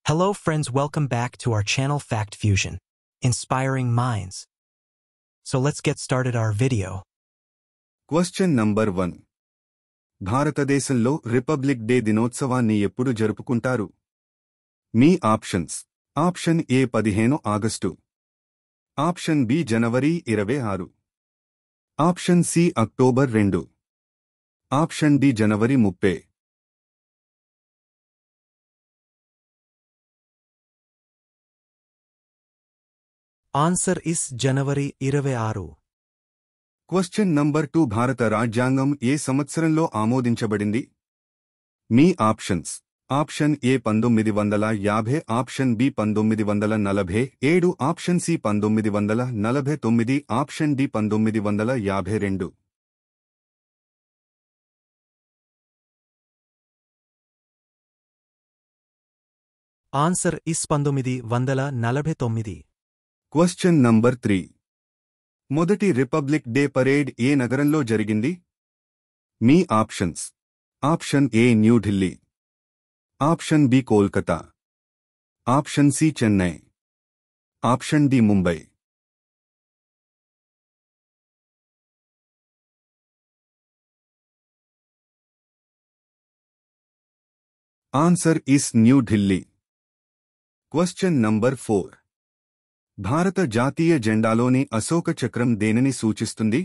Hello friends, welcome back to our channel Fact Fusion, Inspiring Minds. So let's get started our video. Question number 1. భారతదేశంలో republic day దినోత్సవాన్ని ఎప్పుడు జరుపుకుంటారు? మీ options. Option A 15 August, option B January 26, option C October 2, option D January 30. Answer is January 26. Question number 2. భారత రాజ్యాంగం ఏ సంవత్సరంలో ఆమోదించబడింది? మీ options. Option A 1950, option B 1947, option C 1949, option D 1952. Answer is 1949. Question number 3. మొదటి republic day parade ఏ నగరంలో జరిగింది? మీ options. Option A New Delhi, option B Kolkata, option C Chennai, option D Mumbai. Answer is New Delhi. Question number 4. భారత జాతీయ జెండాలోని అశోక చక్రం దేనిని సూచిస్తుంది?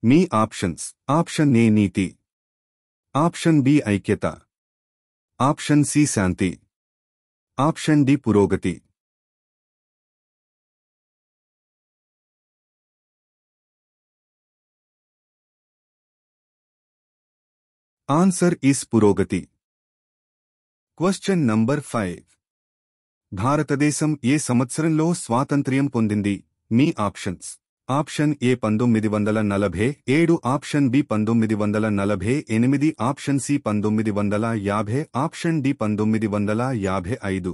మీ ఆప్షన్స్. ఆప్షన్ ఏ నీతి, ఆప్షన్ బి ఐక్యత, ఆప్షన్ సి శాంతి, ఆప్షన్ డి పురోగతి. ఆన్సర్ ఇస్ పురోగతి. Question number 5. భారతదేశం ఏ సంవత్సరంలో స్వాతంత్ర్యం పొందింది? మీ options. Option A 1947, option B 1948, option C 1950, option D 1955.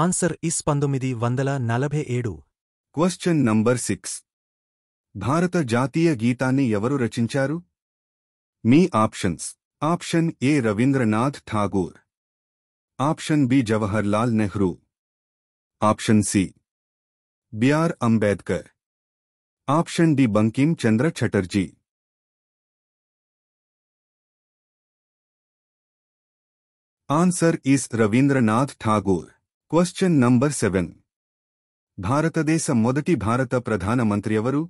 Answer is 1947. Question number 6. భారత జాతీయ గీతాన్ని ఎవరు రచించారు? మీ options. Option A Rabindranath Tagore, option B Jawaharlal Nehru, option C B R Ambedkar, option D Bankim Chandra Chatterjee. Answer is Rabindranath Tagore. Question number 7. భారతదేశ మొదటి భారత ప్రధానమంత్రి ఎవరు?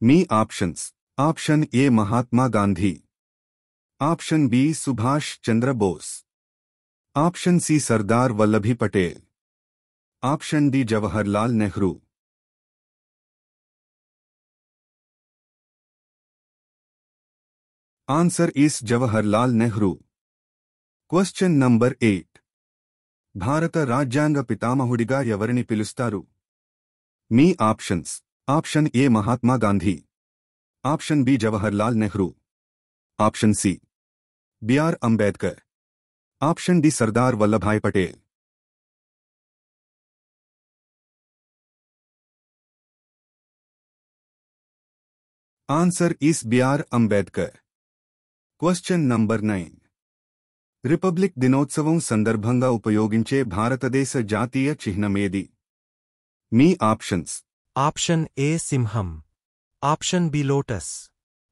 మీ options. Option A Mahatma Gandhi, option B Subhash Chandrabose, option C Sardar Vallabh Patel, option D Jawaharlal Nehru. Answer is Jawaharlal Nehru. Question number 8. భారత రాజ్యాంగ పితామహుడిగా ఎవరిని పిలుస్తారు? మీ options. Option A Mahatma Gandhi, option B Jawaharlal Nehru, option C B R Ambedkar, option D Sardar Vallabhbhai Patel. Answer is B R Ambedkar. Question number 9. Republic దినోత్సవం సందర్భంగా ఉపయోగించే భారతదేశ జాతీయ చిహ్నమేది? మీ ఆప్షన్స్. ఆప్షన్ ఏ సింహం, option B lotus,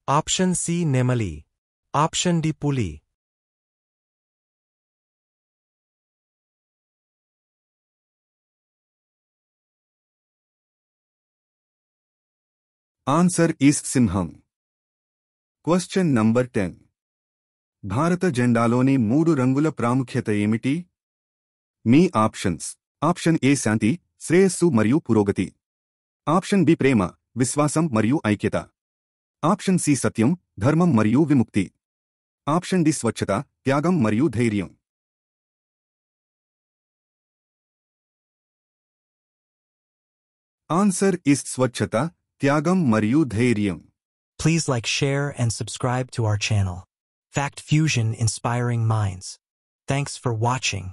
option C నెమలి, ఆప్షన్ డి పులి. ఆన్సర్ ఇస్ సింహం. Question number 10. భారత జెండాలోని 3 రంగుల ప్రాముఖ్యత ఏమిటి? మీ ఆప్షన్స్. ఆప్షన్ ఏ శాంతి, శ్రేయస్సు మరియు పురోగతి, ఆప్షన్ బి ప్రేమ, విశ్వాసం మరియు ఐక్యత, ఆప్షన్ సి సత్యం, ధర్మం మరియు విముక్తి, ఆప్షన్ డి స్వచ్ఛత, త్యాగం మరియు ధైర్యం. ఆన్సర్ ఇస్ స్వచ్ఛత, త్యాగం మరియు ధైర్యం. Please like, share and subscribe to our channel. Fact Fusion, Inspiring Minds. Thanks for watching.